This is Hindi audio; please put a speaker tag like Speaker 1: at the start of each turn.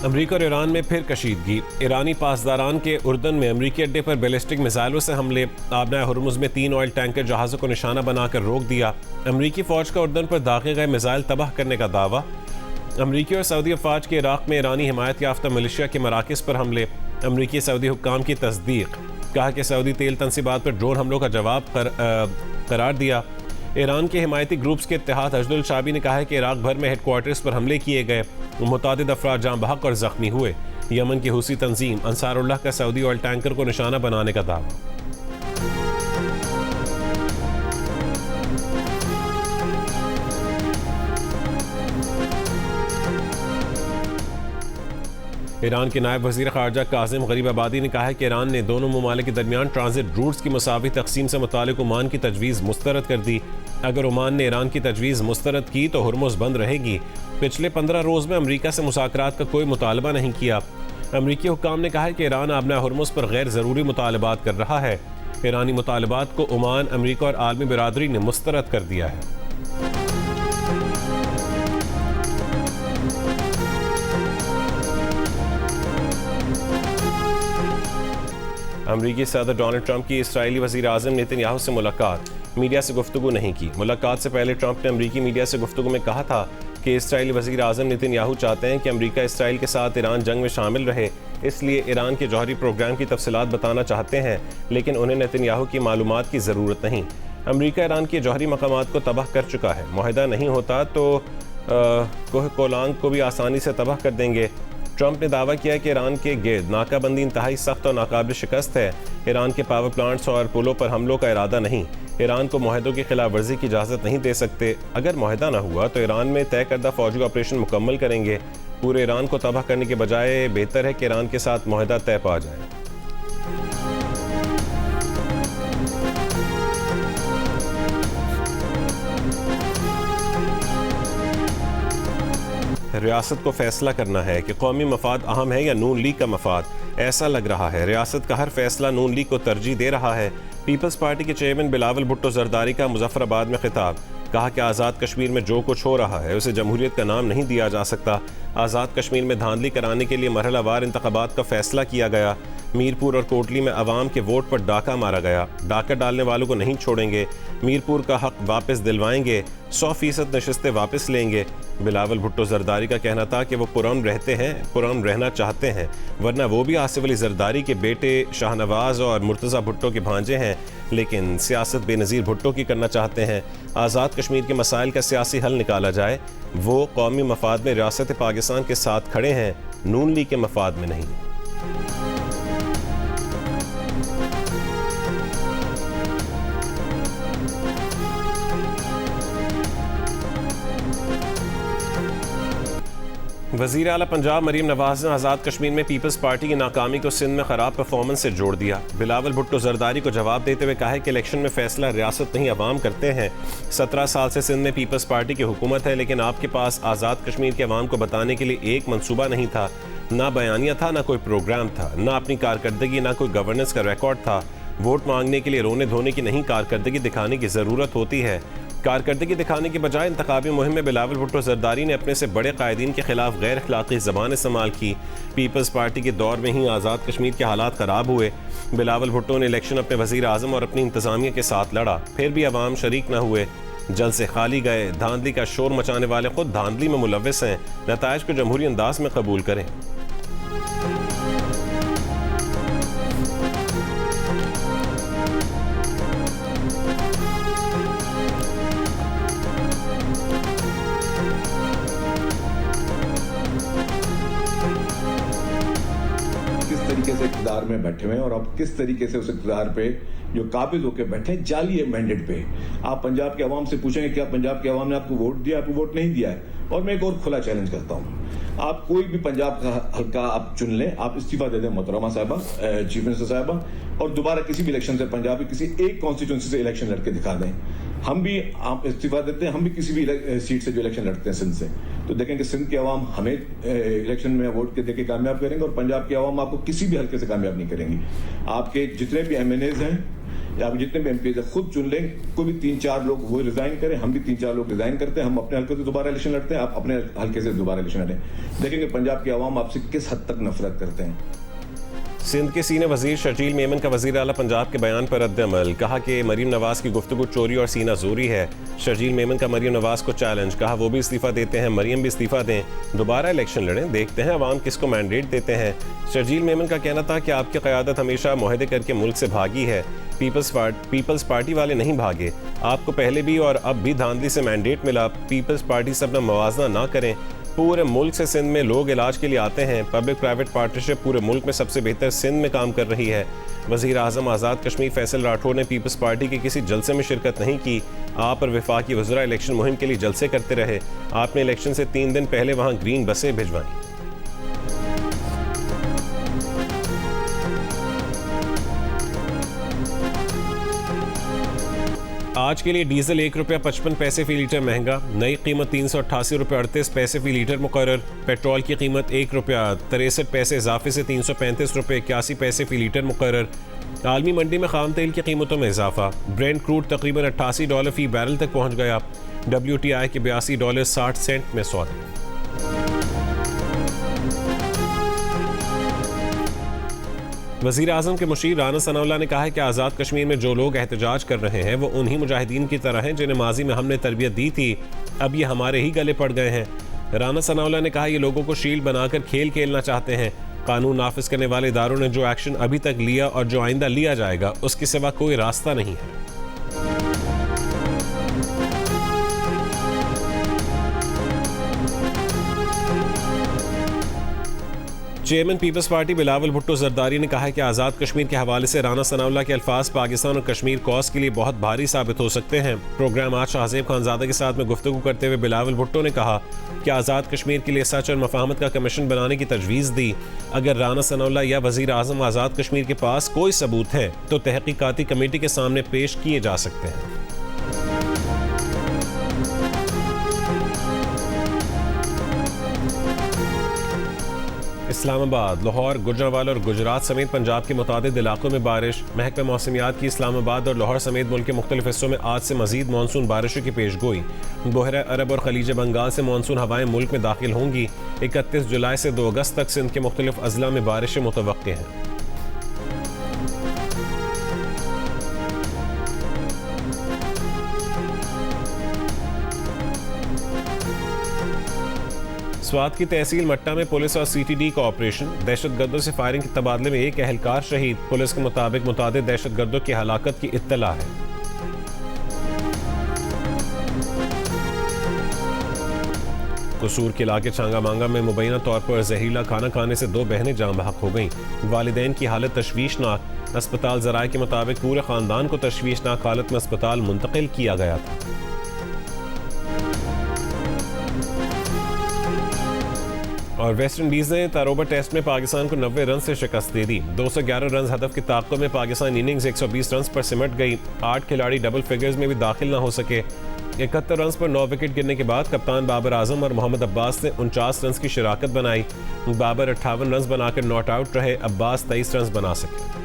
Speaker 1: अमरीका और ईरान में फिर कशीदगी। ईरानी पासदारान के उर्दन में अमरीकी अड्डे पर बैलिस्टिक मिसाइलों से हमले। आबना हुर्मुज़ में 3 ऑयल टैंकर जहाज़ों को निशाना बनाकर रोक दिया। अमरीकी फ़ौज का उर्दन पर दागे गए मिसाइल तबाह करने का दावा। अमरीकी और सऊदी अफवाज के इराक़ में ईरानी हिमायत याफ्ता मिलिशिया के मराकज़ पर हमले। अमरीकी सऊदी हुक्काम की तस्दीक। कहा कि सऊदी तेल तंसीबात पर ड्रोन हमलों का जवाब करार दिया। ईरान के हिमायती ग्रुप्स के इत्तेहाद हजदुल शाबी ने कहा है कि इराक़ भर में हेडक्वार्टर्स पर हमले किए गए। मुतादिद अफराद जाँ बहक और ज़ख्मी हुए। यमन की हुसी तंजीम अंसारुल्लाह का सऊदी ऑयल टैंकर को निशाना बनाने का दावा। ईरान के नायब वज़ीर ख़ारजा कासिम गरीबाबादी ने कहा है कि ईरान ने दोनों ममालिक के दरमियान ट्रांजिट रूट्स की मुसावी तकसीम से मुताल्लिक़ ओमान की तजवीज़ मुस्तरद कर दी। अगर ओमान ने ईरान की तजवीज़ मुस्तरद की तो हुर्मुज़ बंद रहेगी। पिछले 15 रोज़ में अमरीका से मुज़ाकरात का कोई मुतालबा नहीं किया। अमरीकी हुक्काम ने कहा है कि ईरान आबना हुर्मुज़ पर गैर ज़रूरी मुतालबात कर रहा है। ईरानी मुतालबात को ओमान, अमरीका और आलमी बिरादरी ने मुस्तरद कर दिया है। अमरीकी सदर डोनाल्ड ट्रंप की इसराइली वज़ीर आज़म नेतन्याहू से मुलाकात। मीडिया से गुफ्तगू नहीं की। मुलाकात से पहले ट्रंप ने अमरीकी मीडिया से गुफ्तगू में कहा था कि इसराइली वज़ीर आज़म नेतन्याहू चाहते हैं कि अमरीका इसराइल के साथ ईरान जंग में शामिल रहे, इसलिए ईरान के जौहरी प्रोग्राम की तफसीलात बताना चाहते हैं, लेकिन उन्हें नेतन्याहू की मालूमात की ज़रूरत नहीं। अमरीका ईरान के जौहरी मकामात को तबाह कर चुका है। मुआहदा नहीं होता तो कोह कोलांग को भी आसानी से तबाह कर देंगे। ट्रंप ने दावा किया कि ईरान के गिर्द नाकाबंदी इंतहाई सख्त और नाकाबिल शिकस्त है। ईरान के पावर प्लांट्स और पुलों पर हमलों का इरादा नहीं। ईरान को मुआहदों की खिलाफ वर्जी की इजाज़त नहीं दे सकते। अगर मुआहदा न हुआ तो ईरान में तय करदा फौजी ऑपरेशन मुकम्मल करेंगे। पूरे ईरान को तबाह करने के बजाय बेहतर है कि ईरान के साथ मुआहदा तय पा जाए। रियासत को फैसला करना है कि कौमी मफाद अहम है या नून लीग का मफाद। ऐसा लग रहा है रियासत का हर फैसला नून लीग को तरजीह दे रहा है। पीपल्स पार्टी के चेयरमैन बिलावल भुट्टो जरदारी का मुजफ्फराबाद में खिताब। कहा कि आज़ाद कश्मीर में जो कुछ हो रहा है उसे जमहूरियत का नाम नहीं दिया जा सकता। आज़ाद कश्मीर में धांधली कराने के लिए मरहलावार इंतखाबात का फैसला किया गया। मीरपुर और कोटली में अवाम के वोट पर डाका मारा गया। डाका डालने वालों को नहीं छोड़ेंगे। मीरपुर का हक वापस दिलवाएंगे। 100% नशिस्तें वापस लेंगे। बिलावल भुट्टो जरदारी का कहना था कि वो पुरअमन रहते हैं, पुरअमन रहना चाहते हैं, वरना वो भी आसिफ अली जरदारी के बेटे शाहनवाज और मुर्तज़ा भुट्टो के भांजे हैं, लेकिन सियासत बेनज़ीर भुट्टो की करना चाहते हैं। आज़ाद कश्मीर के मसाइल का सियासी हल निकाला जाए। वो कौमी मफाद में रियासत पाकिस्तान के साथ खड़े हैं, नून लीग के मफाद में नहीं। वज़ीर आला पंजाब मरीम नवाज़ ने आज़ाद कश्मीर में पीपल्स पार्टी की नाकामी को सिंध में ख़राब परफॉर्मेंस से जोड़ दिया। बिलावल भुट्टो जरदारी को जवाब देते हुए कहा है कि इलेक्शन में फ़ैसला रियासत नहीं अवाम करते हैं। 17 साल से सिंध में पीपल्स पार्टी की हुकूमत है, लेकिन आपके पास आज़ाद कश्मीर के अवाम को बताने के लिए एक मनसूबा नहीं था, ना बयानिया था, ना कोई प्रोग्राम था, ना अपनी कारकर्दगी, ना कोई गवर्नेंस का रिकॉर्ड था। वोट मांगने के लिए रोने धोने की नहीं, कारकर्दगी दिखाने की ज़रूरत होती है। कारकर्दगी दिखाने के बजाय इंतखाबी मुहिम में बिलावल भुट्टो जरदारी ने अपने से बड़े कायदीन के खिलाफ गैर अखलाकी ज़बान इस्तेमाल की। पीपल्स पार्टी के दौर में ही आज़ाद कश्मीर के हालात ख़राब हुए। बिलावल भुट्टो ने इलेक्शन अपने वज़ीर आज़म और अपनी इंतज़ामिया के साथ लड़ा, फिर भी अवाम शरीक न हुए। जल से खाली गए। धांधली का शोर मचाने वाले खुद धांधली में मुलव्विस हैं। नताइज को जमहूरी अंदाज में कबूल करें।
Speaker 2: से इक़्तिदार में बैठे हुए हैं और आप किस तरीके से उस इक़्तिदार पे जो काबिल होकर बैठे हैं जाली है मैंडेट पे। आप पंजाब के अवाम से पूछेंगे क्या पंजाब के अवाम ने आपको वोट दिया? आपको वोट नहीं दिया है। और मैं एक और खुला चैलेंज करता हूँ, आप कोई भी पंजाब का हल्का आप चुन लें, आप इस्तीफा दे दें मोहतरमा साहिबा, चीफ मिनिस्टर साहिबा, और दोबारा किसी भी इलेक्शन से पंजाब की किसी एक कॉन्स्टिट्यूंसी से इलेक्शन लड़के दिखा दें। हम भी आप इस्तीफा देते हैं, हम भी किसी भी सीट से जो इलेक्शन लड़ते हैं सिंध से, तो देखें कि सिंध के अवाम हमें इलेक्शन में वोट के देके कामयाब करेंगे और पंजाब के अवाम आपको किसी भी हल्के से कामयाब नहीं करेंगी। आपके जितने भी MNAs हैं या आप जितने भी एमपी खुद चुन लें, कोई भी 3-4 लोग वो रिजाइन करें, हम भी 3-4 लोग रिजाइन करते हैं, हम अपने हल्के से दोबारा इलेक्शन लड़ते हैं, आप अपने हल्के से दोबारा इलेक्शन लड़ें। देखेंगे पंजाब की आवाम आपसे किस हद तक नफरत करते हैं।
Speaker 1: सिंध के सीनियर वजीर शर्जील मेमन का वजीर आला पंजाब के बयान पर रद्द-ए-अमल। कहा कि मरीम नवाज की गुफ्तगू चोरी और सीना जोरी है। शर्जील मेमन का मरीम नवाज को चैलेंज। कहा वो भी इस्तीफा देते हैं, मरीम भी इस्तीफा दें, दोबारा इलेक्शन लड़ें, देखते हैं अवाम किसको मैंडेट देते हैं। शर्जील मेमन का कहना था कि आपकी क़यादत हमेशा मुआहदे करके मुल्क से भागी है, पीपल्स पार्टी वाले नहीं भागे। आपको पहले भी और अब भी धांधली से मैंडेट मिला। पीपल्स पार्टी से अपना मवाजना ना करें। पूरे मुल्क से सिंध में लोग इलाज के लिए आते हैं। पब्लिक प्राइवेट पार्टनरशिप पूरे मुल्क में सबसे बेहतर सिंध में काम कर रही है। वज़ीर आज़म आज़ाद कश्मीर फैसल राठौर ने पीपल्स पार्टी के किसी जलसे में शिरकत नहीं की। आप और वफाकी वज़रा इलेक्शन मुहिम के लिए जलसे करते रहे। आपने इलेक्शन से 3 दिन पहले वहाँ ग्रीन बसें भिजवाई। आज के लिए डीजल ₹1.55 फी लीटर महंगा। नई कीमत ₹388.38 फी लीटर मुकर्रर। पेट्रोल की कीमत ₹1.63 इजाफे से ₹335.81 फी लीटर मुकर्रर। आलमी मंडी में खाम तेल की कीमतों में इजाफा। ब्रेंट क्रूड तकरीबन $88 फी बैरल तक पहुँच गया। WTI के $82.60 में सौदे। वज़ीर आज़म के मुशीर राना सनाउल्लाह ने कहा है कि आज़ाद कश्मीर में जो लोग एहतजाज कर रहे हैं वो उन्हीं मुजाहिदीन की तरह हैं जिन्हें माजी में हमने तरबियत दी थी, अब ये हमारे ही गले पड़ गए हैं। राना सनाउल्लाह ने कहा ये लोगों को शील्ड बनाकर खेल खेलना चाहते हैं। कानून नाफिज करने वाले इदारों ने जो एक्शन अभी तक लिया और जो आइंदा लिया जाएगा उसके सिवा कोई रास्ता नहीं है। Chairman People's Party Bilawal Bhutto Zardari ने कहा है कि आज़ाद कश्मीर के हवाले से राना सनाउल्लाह के अल्फाज पाकिस्तान और कश्मीर कॉज के लिए बहुत भारी साबित हो सकते हैं। प्रोग्राम आज शाहजेब खानजादा के साथ में गुफ्तगू करते हुए बिलावल भुट्टो ने कहा कि आज़ाद कश्मीर के लिए सच और मफाहमत का कमीशन बनाने की तजवीज़ दी। अगर राना सनाउल्लाह या वज़ीर आज़म आज़ाद कश्मीर के पास कोई सबूत है तो तहकीकाती कमेटी के सामने पेश किए जा सकते हैं। इस्लामाबाद, लाहौर, गुजरांवाला और गुजरात समेत पंजाब के मुतादिद इलाकों में बारिश। महकमा मौसमियात की इस्लामाबाद और लाहौर समेत मुल्क के मुख्तलिफ हिस्सों में आज से मजीद मानसून बारिशों की पेशगोई। बहरा अरब और खलीज बंगाल से मानसून हवाएं मुल्क में दाखिल होंगी। 31 जुलाई से 2 अगस्त तक सिंध के मुख्तलिफ अजला में बारिशें मुतवक्के हैं। स्वात की तहसील मट्टा में पुलिस और CTD का ऑपरेशन। दहशतगर्दों से फायरिंग के तबादले में एक एहलकार शहीद। पुलिस के मुताबिक मुतादिद दहशतगर्दों की हलाकत की इत्तला है। कसूर के इलाके चांगा मांगा में मुबैना तौर पर जहरीला खाना खाने से 2 बहनें जान बहक हो गईं। वालिदैन की हालत तशवीशनाक। अस्पताल ज़राए के मुताबिक पूरे खानदान को तशवीशनाक हालत में अस्पताल मुंतकिल किया गया था। और वेस्ट इंडीज ने तारोबा टेस्ट में पाकिस्तान को 90 रन से शिकस्त दे दी। 211 रन हदफ की ताकत में पाकिस्तान इनिंग्स 120 रन पर सिमट गई। 8 खिलाड़ी डबल फिगर्स में भी दाखिल ना हो सके। 71 रन पर 9 विकेट गिरने के बाद कप्तान बाबर आजम और मोहम्मद अब्बास ने 49 रन की शराकत बनाई। बाबर 58 रन बनाकर नॉट आउट रहे, अब्बास 23 रन बना सके।